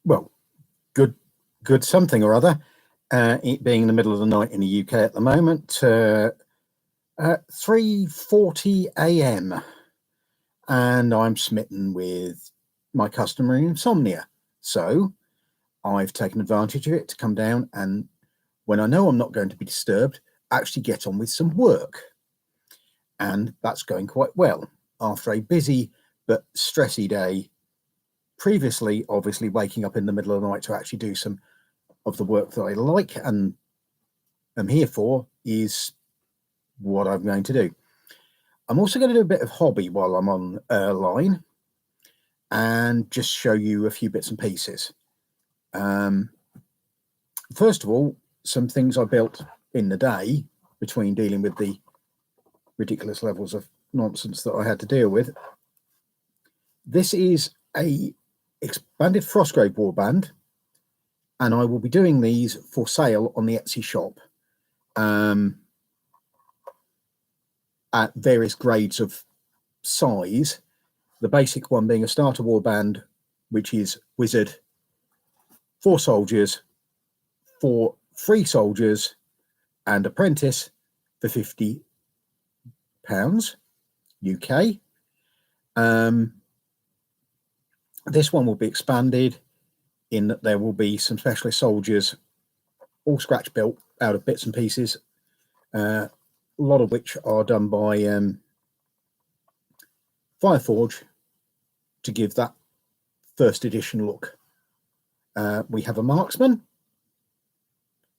well, good something or other. It being in the middle of the night in the UK at the moment, 3:40 a.m. and I'm smitten with my customary insomnia. So I've taken advantage of it to come down and, when I know I'm not going to be disturbed, actually get on with some work. And that's going quite well. After a busy but stressy day, previously obviously waking up in the middle of the night to actually do some of the work that I like and am here for, is what I'm going to do. I'm also going to do a bit of hobby while I'm on line and just show you a few bits and pieces. First of all, some things I built in the day between dealing with the ridiculous levels of nonsense that I had to deal with. This is a expanded Frostgrave warband, and I will be doing these for sale on the Etsy shop at various grades of size. The basic one being a starter warband, which is wizard, 4 soldiers, 4 free soldiers, and apprentice for £50 UK. This one will be expanded in that there will be some specialist soldiers, all scratch built out of bits and pieces, a lot of which are done by Fireforge to give that first edition look. We have a marksman,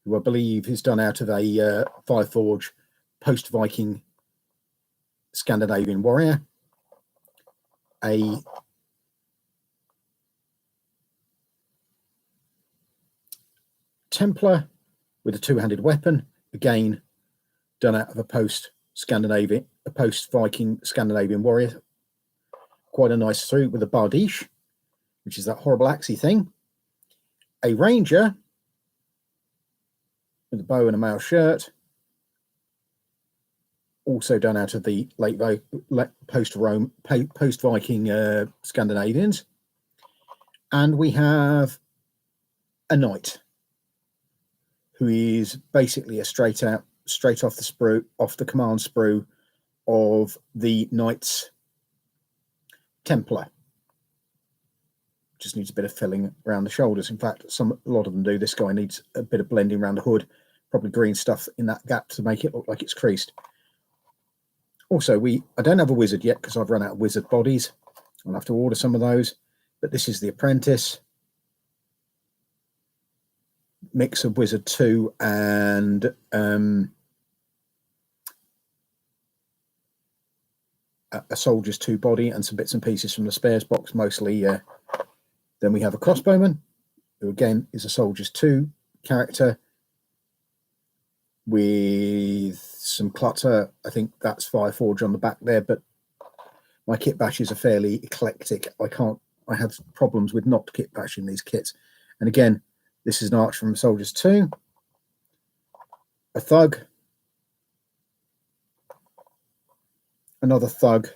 who I believe is done out of a Fireforge post-Viking Scandinavian warrior, a Templar with a 2-handed weapon, again done out of a post-Viking Scandinavian warrior. Quite a nice suit with a bardiche, which is that horrible axey thing. A ranger with a bow and a mail shirt, also done out of the late post-Viking Scandinavians. And we have a knight, who is basically a straight off the command sprue of the Knights Templar. Just needs a bit of filling around the shoulders. In fact, a lot of them do. This guy needs a bit of blending around the hood, probably green stuff in that gap to make it look like it's creased. Also, I don't have a wizard yet because I've run out of wizard bodies. I'll have to order some of those. But this is the apprentice. Mix of Wizard 2 and a Soldier's 2 body and some bits and pieces from the spares box, mostly. Then we have a crossbowman, who again is a Soldier's 2 character with some clutter. I think that's Fireforge on the back there, but my kit bashes are fairly eclectic. I have problems with not kit bashing these kits. And again, this is an arch from Soldiers 2, a thug, another thug,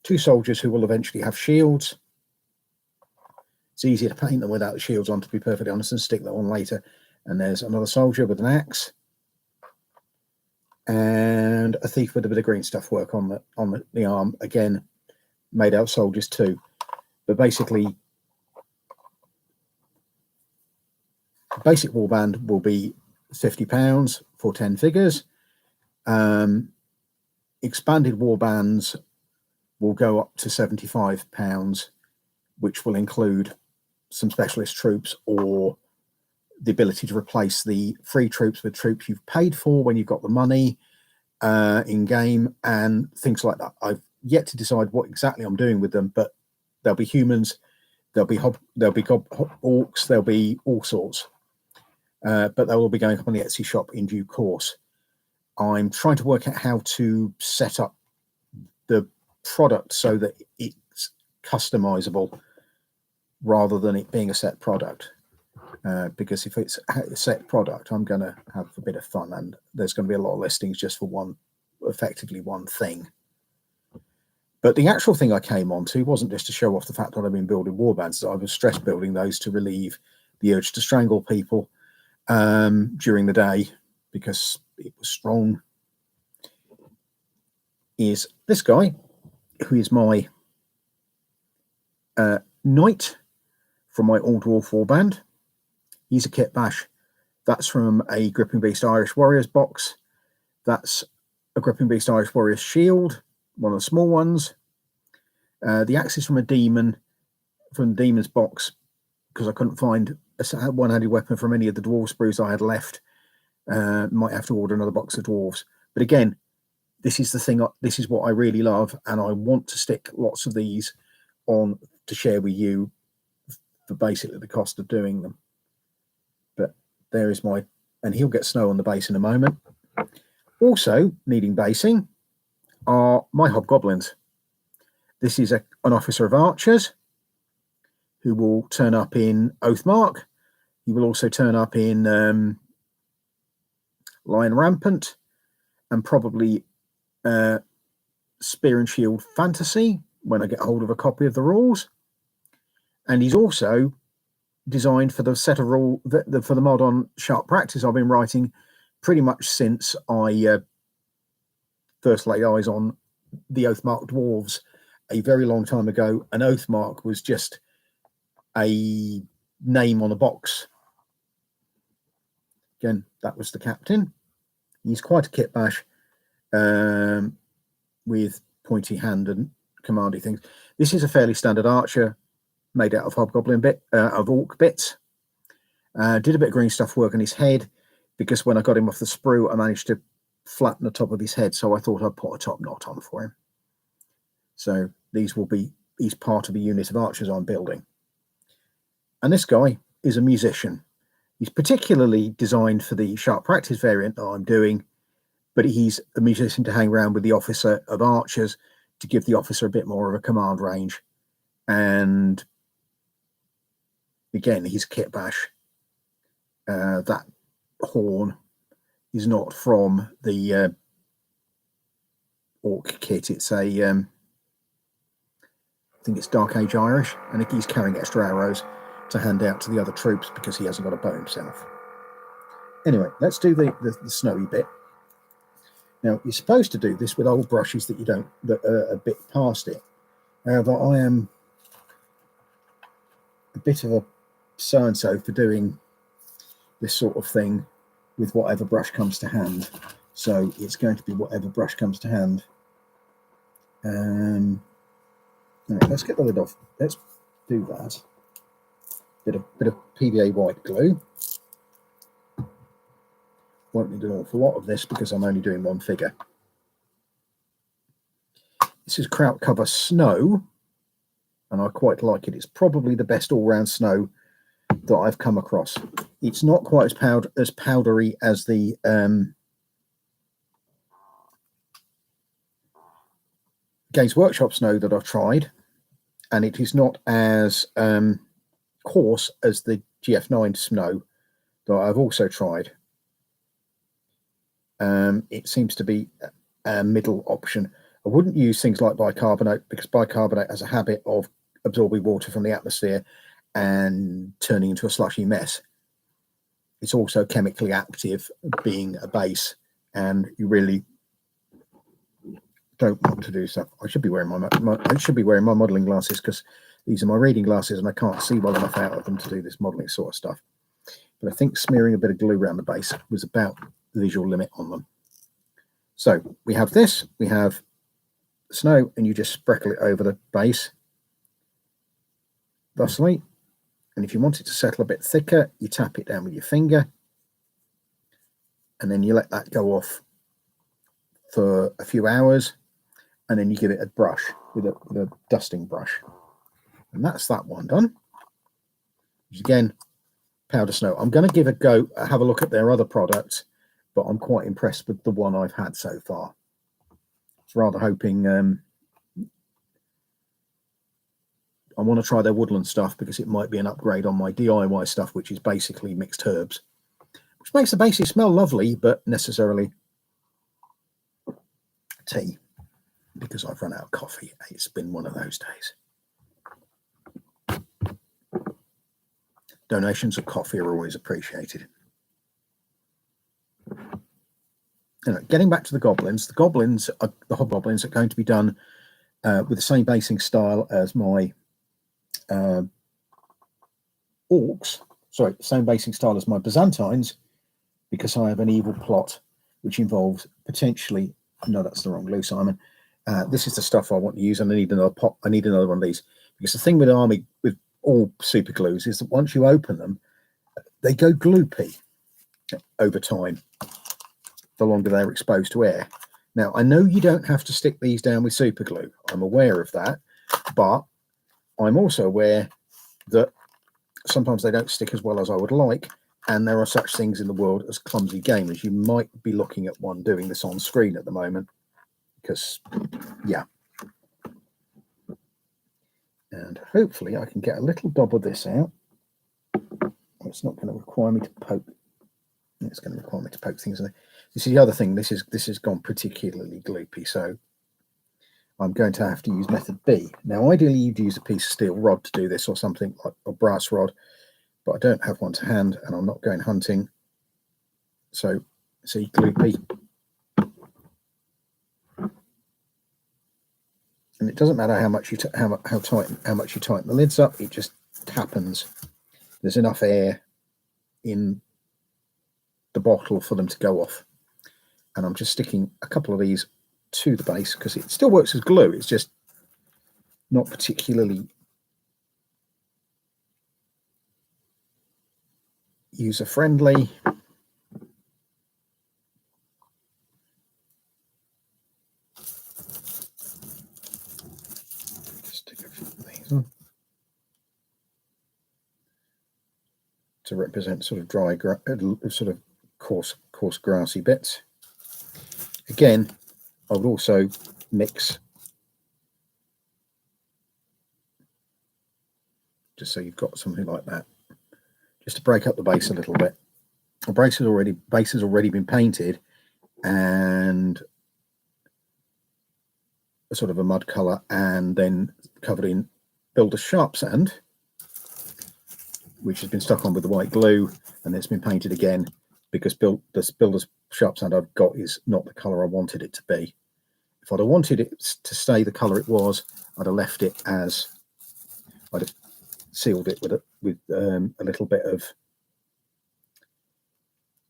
2 soldiers who will eventually have shields. It's easier to paint them without the shields on, to be perfectly honest, and stick that on later. And there's another soldier with an axe, and a thief with a bit of green stuff work on the arm, again made out of Soldiers 2. But basically, basic warband will be £50 for 10 figures. Expanded warbands will go up to £75, which will include some specialist troops or the ability to replace the free troops with troops you've paid for when you've got the money in game and things like that. I've yet to decide what exactly I'm doing with them, but there'll be humans, there'll be orcs, there'll be all sorts. But they will be going up on the Etsy shop in due course. I'm trying to work out how to set up the product so that it's customizable rather than it being a set product. Because if it's a set product, I'm going to have a bit of fun, and there's going to be a lot of listings just for effectively one thing. But the actual thing I came on to wasn't just to show off the fact that I've been building warbands. I was stress building those to relieve the urge to strangle people during the day because it was strong. Is this guy, who is my knight from my All Dwarf warband. He's a kit bash. That's from a Gripping Beast Irish Warriors box. That's a Gripping Beast Irish Warriors shield, one of the small ones. The axe is from a demon, from the demon's box, because I couldn't find a one-handed weapon from any of the dwarf sprues I had left. Might have to order another box of dwarves. But again, this is the thing. This is what I really love, and I want to stick lots of these on to share with you for basically the cost of doing them. But there is my, and he'll get snow on the base in a moment. Also needing basing are my hobgoblins. This is an officer of archers who will turn up in Oathmark. He will also turn up in Lion Rampant and probably Spear and Shield Fantasy when I get hold of a copy of the rules. And he's also designed for the set of rule for the mod on Sharp Practice I've been writing pretty much since I first laid eyes on the Oathmark dwarves a very long time ago. An Oathmark was just a name on a box. Again, that was the captain. He's quite a kit bash with pointy hand and commandy things. This is a fairly standard archer made out of hobgoblin of orc bits. Did a bit of green stuff work on his head because when I got him off the sprue, I managed to flatten the top of his head, so I thought I'd put a top knot on for him. So he's part of a unit of archers I'm building. And this guy is a musician. He's particularly designed for the Sharp Practice variant that I'm doing, but he's a musician to hang around with the officer of archers to give the officer a bit more of a command range. And again, he's kit bash. That horn is not from the orc kit. It's a, I think it's Dark Age Irish, and he's carrying extra arrows to hand out to the other troops because he hasn't got a bow himself. Anyway, let's do the snowy bit. Now, you're supposed to do this with old brushes that are a bit past it. However, I am a bit of a so-and-so for doing this sort of thing with whatever brush comes to hand. So it's going to be whatever brush comes to hand. Right, let's get the lid off. Let's do that. Bit of PVA white glue. Won't need an awful lot of this because I'm only doing one figure. This is Kraut Cover Snow, and I quite like it. It's probably the best all-round snow that I've come across. It's not quite as powdery as the Games Workshop snow that I've tried, and it is not as coarse as the GF9 snow that I've also tried. It seems to be a middle option. I wouldn't use things like bicarbonate because bicarbonate has a habit of absorbing water from the atmosphere and turning into a slushy mess. It's also chemically active, being a base, and you really don't want to do so. I should be wearing my modelling glasses because these are my reading glasses and I can't see well enough out of them to do this modelling sort of stuff. But I think smearing a bit of glue around the base was about the visual limit on them. So we have this, we have snow, and you just sprinkle it over the base thusly. And if you want it to settle a bit thicker, you tap it down with your finger and then you let that go off for a few hours, and then you give it a brush with a dusting brush. And that's that one done. Which again, powder snow. I'm going to have a look at their other products, but I'm quite impressed with the one I've had so far. I was rather hoping I want to try their woodland stuff because it might be an upgrade on my DIY stuff, which is basically mixed herbs, which makes the bases smell lovely, but necessarily tea. because I've run out of coffee. It's been one of those days. Donations of coffee are always appreciated. Anyway, getting back to the hobgoblins are going to be done with the same basing style as my orcs. Sorry, same basing style as my Byzantines, because I have an evil plot which involves potentially. No, that's the wrong glue, Simon. This is the stuff I want to use, and I need another pot. I need another one of these, because the thing with all super glues is that once you open them, they go gloopy over time, the longer they're exposed to air. Now, I know you don't have to stick these down with super glue. I'm aware of that, but I'm also aware that sometimes they don't stick as well as I would like, and there are such things in the world as clumsy gamers. You might be looking at one doing this on screen at the moment, because, yeah. And hopefully I can get a little dab of this out. It's not going to require me to poke. It's going to require me to poke things in there. This is the other thing. This has gone particularly gloopy, so I'm going to have to use method B. Now, ideally, you'd use a piece of steel rod to do this, or something like a brass rod, but I don't have one to hand, and I'm not going hunting. So, see, gloopy. And it doesn't matter how much you how much you tighten the lids up. It just happens. There's enough air in the bottle for them to go off. And I'm just sticking a couple of these to the base because it still works as glue. It's just not particularly user friendly. Just stick a few of these on to represent sort of dry, sort of coarse grassy bits. Again, I would also mix, just so you've got something like that, just to break up the base a little bit. The base has already been painted and a sort of a mud colour, and then covered in builder's sharp sand, which has been stuck on with the white glue, and it's been painted again because this builder's sharp sand I've got is not the colour I wanted it to be. If I'd have wanted it to stay the colour it was, I'd have left it as, I'd have sealed it with a little bit of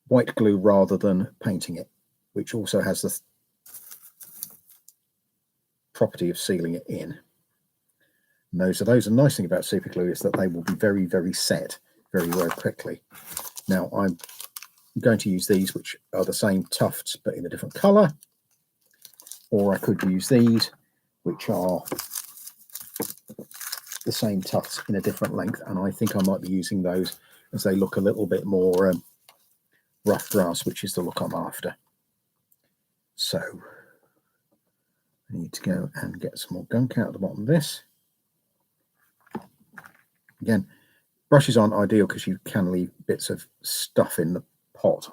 white glue rather than painting it, which also has the property of sealing it in. And those are a nice thing about super glue, is that they will be very, very set very, very quickly. Now I'm going to use these, which are the same tufts but in a different colour, or I could use these, which are the same tufts in a different length, and I think I might be using those as they look a little bit more rough grass, which is the look I'm after. So I need to go and get some more gunk out of the bottom of this. Again, brushes aren't ideal because you can leave bits of stuff in the pot,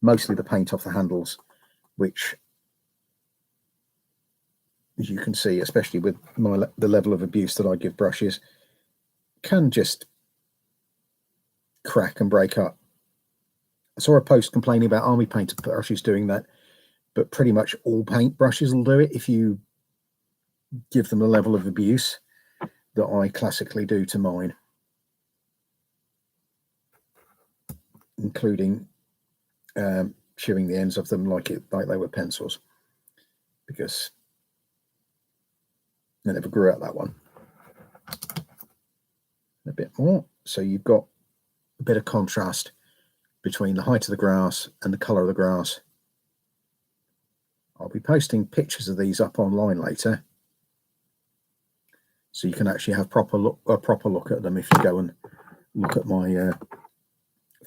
mostly the paint off the handles, which, as you can see, especially with the level of abuse that I give brushes, can just crack and break up. I saw a post complaining about army painter brushes doing that, but pretty much all paint brushes will do it if you give them the level of abuse that I classically do to mine, including chewing the ends of them like they were pencils, because I never grew out that one. A bit more, so you've got a bit of contrast between the height of the grass and the colour of the grass. I'll be posting pictures of these up online later, so you can actually have a proper look at them if you go and look at my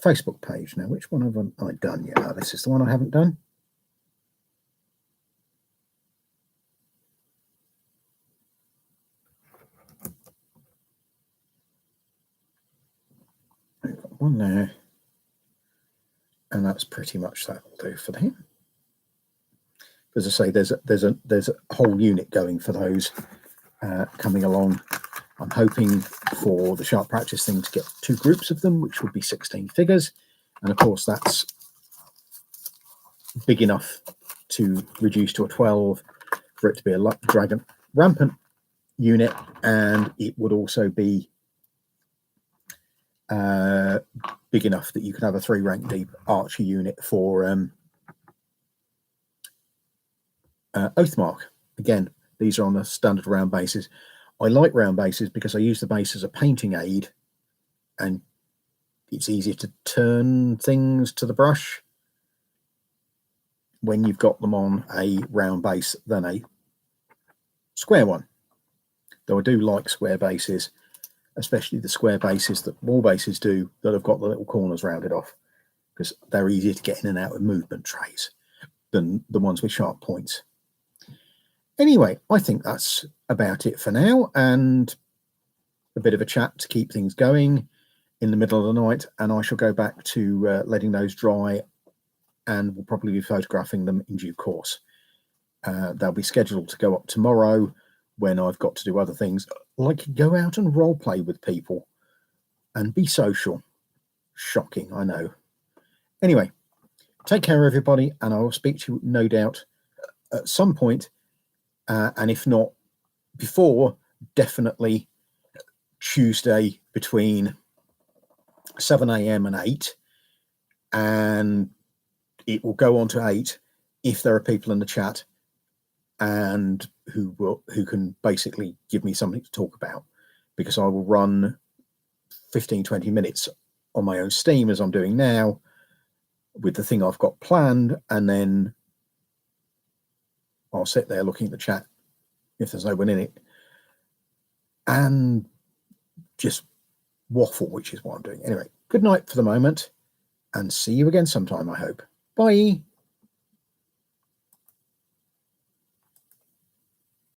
Facebook page. Now, which one have I done yet? Oh, this is the one I haven't done. I've got one there, and that's pretty much that will do for him. as I say, there's a whole unit going for those coming along. I'm hoping for the sharp practice thing to get 2 groups of them, which would be 16 figures, and of course that's big enough to reduce to a 12 for it to be a dragon rampant unit, and it would also be big enough that you could have a 3 rank deep archer unit for Oathmark. Again, these are on a standard round basis. I like round bases because I use the base as a painting aid, and it's easier to turn things to the brush when you've got them on a round base than a square one. Though I do like square bases, especially the square bases that wall bases do that have got the little corners rounded off, because they're easier to get in and out of movement trays than the ones with sharp points. Anyway, I think that's about it for now, and a bit of a chat to keep things going in the middle of the night, and I shall go back to letting those dry, and we'll probably be photographing them in due course. They'll be scheduled to go up tomorrow when I've got to do other things, like go out and role play with people and be social. Shocking, I know. Anyway, take care, everybody, and I will speak to you, no doubt, at some point, and if not before, definitely Tuesday between 7 a.m. and 8, and it will go on to 8 if there are people in the chat and who can basically give me something to talk about, because I will run 15-20 minutes on my own steam as I'm doing now with the thing I've got planned, and then I'll sit there looking at the chat if there's no one in it and just waffle, which is what I'm doing. Anyway, good night for the moment, and see you again sometime, I hope. Bye.